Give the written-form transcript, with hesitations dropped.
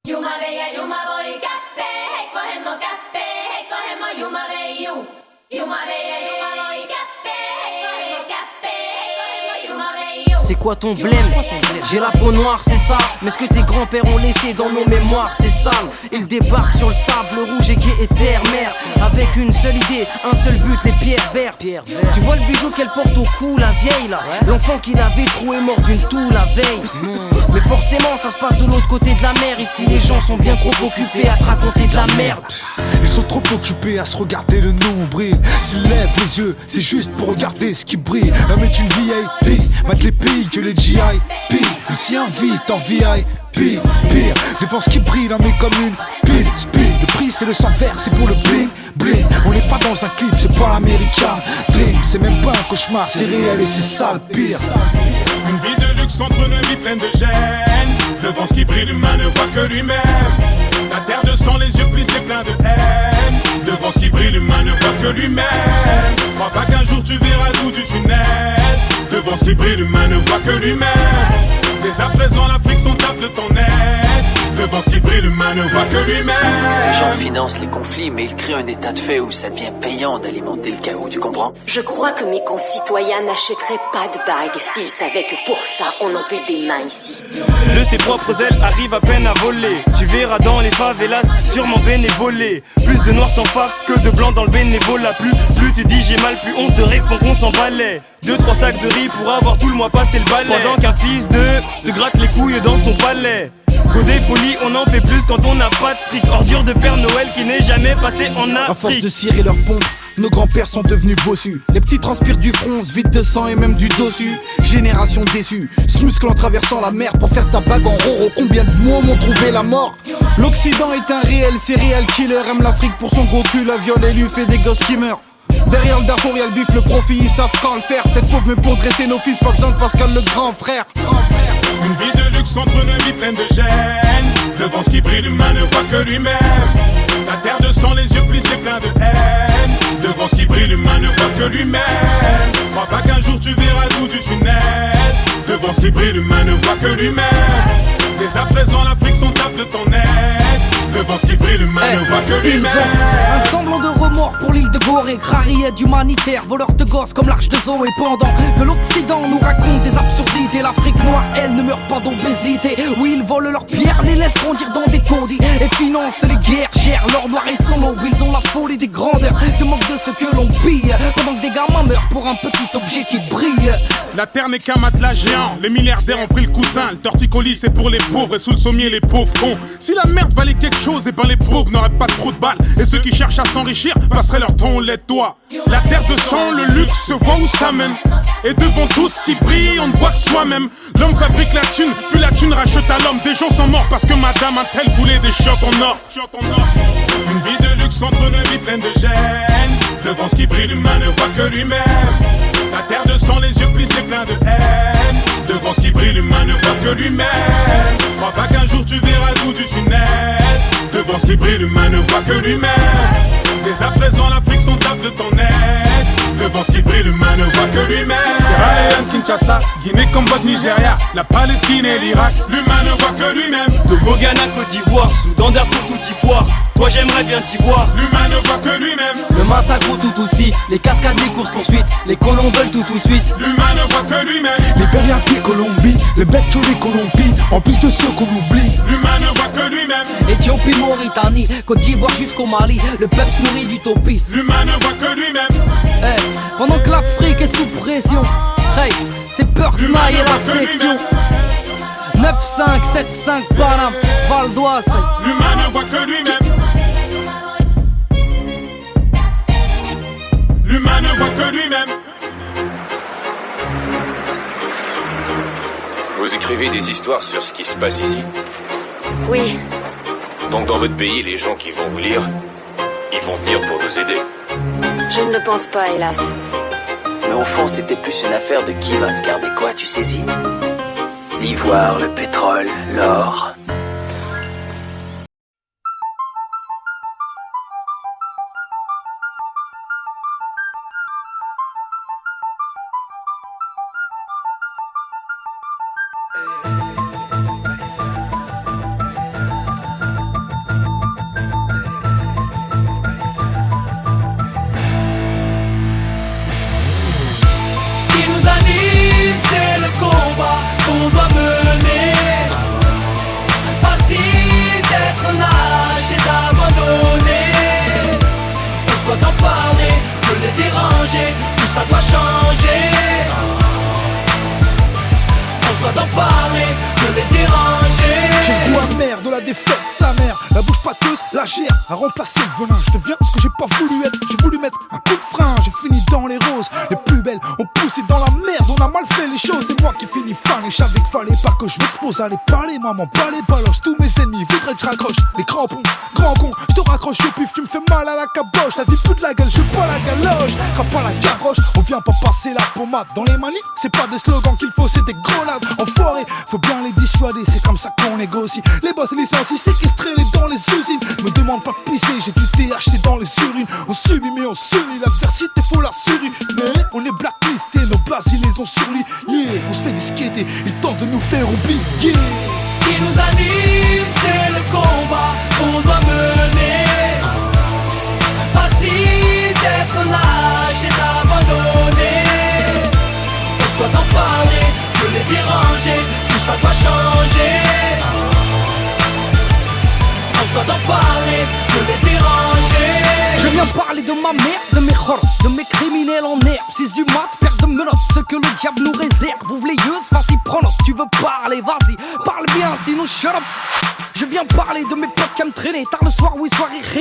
Jumare ja Jumaro i käppe, heikko hemmo käppe, heikko hemmo Jumare ju. Jumare ja Jumaro i käppe, heikko hemmo käppe, heikko hemmo Jumare ju. C'est quoi ton blême? J'ai la peau noire, c'est ça. Mais ce que tes grands-pères ont laissé dans nos mémoires, c'est sale. Ils débarquent sur le sable rouge et gai et terre-mer. Avec une seule idée, un seul but, les pierres vertes. Tu vois le bijou qu'elle porte au cou, la vieille là. L'enfant qui l'avait troué mort d'une toux la veille. Mais forcément ça se passe de l'autre côté de la mer. Ici les gens sont bien trop occupés à te raconter de la merde. Ils sont trop occupés à se regarder le nombril. S'ils lèvent les yeux, c'est juste pour regarder ce qui brille. L'homme est une VIP, mate les pays que les GIP. Il s'y invite en VIP. Pire, devant ce qui brille, l'homme est comme une pile, speed. Le prix c'est le sang vert, c'est pour le bling, bling. On n'est pas dans un clip, c'est pas l'américain dream. C'est même pas un cauchemar, c'est réel et c'est sale, pire. Une vie de luxe entre une vie pleine de gêne. Devant ce qui brille, l'humain ne voit que lui-même. La terre de sang, les yeux plissés pleins de haine. Devant ce qui brille, l'humain ne voit que lui-même. Crois pas qu'un jour tu verras le bout du tunnel. Devant ce qui brille, l'humain ne voit que lui-même. Dès à présent, l'Afrique s'en tape de ton aide. Devant ce qui brille, l'humain ne voit que lui-même. Ces gens financent les conflits, mais ils créent un état de fait où ça devient payant d'alimenter le chaos, tu comprends? Je crois que mes concitoyens n'achèteraient pas de bagues s'ils savaient que pour ça, on en fait des mains ici. De ses propres ailes arrive à peine à voler. Tu verras dans les favelas, sûrement bénévolé. Plus de noirs sans faf que de blancs dans le bénévolat. Plus tu dis j'ai mal, plus on te répond qu'on s'en balait. 2-3 sacs de riz pour avoir tout le mois passé le balai. Pendant qu'un fils de se gratte les couilles dans son palais. Godé folie, on en fait plus quand on n'a pas de fric. Ordure de Père Noël qui n'est jamais passé en Afrique. À force de cirer leurs pompes, nos grands-pères sont devenus bossus. Les petits transpirent du front, se vident de sang et même du dossu. Génération déçue, se muscle en traversant la mer pour faire ta bague en roro. Combien de mots m'ont trouvé la mort? L'Occident est un réel serial killer. Aime l'Afrique pour son gros cul, la viole et lui fait des gosses qui meurent. Derrière le Darfour y'a le bif, le profit, ils savent quand le faire. Tête pauvre mais pour dresser nos fils, pas besoin de Pascal le grand frère. Une vie de luxe contre une vie pleine de gêne. Devant ce qui brille, l'humain ne voit que lui-même. La terre de sang, les yeux plissés pleins de haine. Devant ce qui brille, l'humain ne voit que lui-même. Crois pas qu'un jour tu verras le bout du tunnel. Devant ce qui brille, l'humain ne voit que lui-même. Dès à présent, l'Afrique s'en tape de ton aide. Devant ce qui brille, l'humain ne voit que Ils lui-même. ont un semblant de remords pour l'île de Gorée. Crariette humanitaire, voleurs de gosses comme l'arche de Zoé. Pendant que l'Occident nous raconte des absurdités, l'Afrique noire, elle, ne meurt pas d'obésité. Oui, ils volent leurs pierres, les laissent grandir dans des taudis et financent les guerres, gèrent l'or noir et son aube. Ils ont la folie des grandeurs, se moquent de ce que l'on pille. Pendant que des gamins meurent pour un petit objet qui brille. La terre n'est qu'un matelas géant, les milliardaires ont pris le coussin. Le torticolis c'est pour les pauvres et sous le sommier les pauvres cons. Si la merde valait quelque chose, et ben les pauvres n'auraient pas trop de balles. Et ceux qui cherchent à s'enrichir passeraient leur temps au lait de doigt. La terre de sang, le luxe se voit où ça mène. Et devant tout ce qui brille, on ne voit que soi-même. L'homme fabrique la thune, puis la thune rachète à l'homme. Des gens sont morts parce que madame un tel voulait des chocs en or. Une vie de luxe contre une vie pleine de gêne. Devant ce qui brille, l'humain ne voit que lui-même. La terre de sang, les yeux plissés pleins de haine. Devant ce qui brille, l'humain ne voit que lui-même. Crois pas qu'un jour tu verras le bout du tunnel. Devant ce qui brille, l'humain ne voit que lui-même. Dès à présent, l'Afrique s'en tape de ton aide. Devant ce qui brille, l'humain ne voit que lui-même. Sierra Leone, Kinshasa, Guinée, Cambodge, Nigeria, la Palestine et l'Irak, l'humain ne voit que lui-même. Togo, Ghana, Côte d'Ivoire, Soudan, Darfour, tout ivoire. Toi j'aimerais bien t'y voir. L'humain ne voit que lui-même. Le massacre au tout-tout-ci, les cascades, les courses-poursuites. Les colons veulent tout de suite. L'humain ne voit que lui-même. Les Beriapi, Colombie, les Betcho, les Colombie. En plus de ceux qu'on oublie. L'humain ne voit que lui-même. Éthiopie, Mauritanie, Côte d'Ivoire jusqu'au Mali. Le peuple se nourrit d'utopie. L'humain ne voit que lui-même. Pendant que l'Afrique est sous pression, hey, c'est Pursnaï et la section 9-5, 7-5, Paname, Val d'Oise. L'humain ne voit que lui-même. L'humain ne voit que lui-même. Vous écrivez des histoires sur ce qui se passe ici? Oui, Donc dans votre pays, les gens qui vont vous lire, ils vont venir pour nous aider. je ne le pense pas, hélas. Mais au fond, c'était plus une affaire de qui va se garder quoi, tu saisis? L'ivoire, le pétrole, l'or. la défaite, sa mère. La bouche pâteuse, la gère, a remplacé le venin. Je deviens ce que j'ai pas voulu être. J'ai voulu mettre un coup de frein, je finis dans les roses. Les plus belles ont poussé dans la merde, on a mal fait les choses. C'est moi qui finis fan et je savais qu'il fallait pas que je m'expose à les parler. Maman, pas les baloches, tous mes ennemis voudraient que je raccroche. Les crampons, grand con, je te raccroche le pif, tu me fais mal à la caboche. La vie plus de la gueule, je bois la galoche. Rappe pas la gavroche, on vient pas passer la pommade. Dans les manifs, c'est pas des slogans qu'il faut, c'est des grenades. Enfoirés, faut bien les dissuader, c'est comme ça qu'on négocie. Les boss licencient, séquestrés les dans les usines. Me demande pas de pisser, j'ai du THC dans les urines. On subit mais on s'unit, l'adversité faut la suriner. On est blacklistés, nos places ils les ont sur lui. Yeah, on se fait disqueter, ils tentent de nous faire oublier. Ce qui nous anime, c'est le combat qu'on doit mener. Facile d'être lâche et d'abandonner. On doit en parler, de les déranger, tout ça doit changer. On doit en parler, de les déranger. Je viens parler de ma mère, de mes khors, de mes criminels en herbe. 6 du mat, perte de menottes, ce que le diable nous réserve. Ouvre les yeux, vas-y, prends note, tu veux parler, vas-y, parle bien, sinon shut up. Je viens parler de mes potes qui me traînaient tard le soir, oui, soirée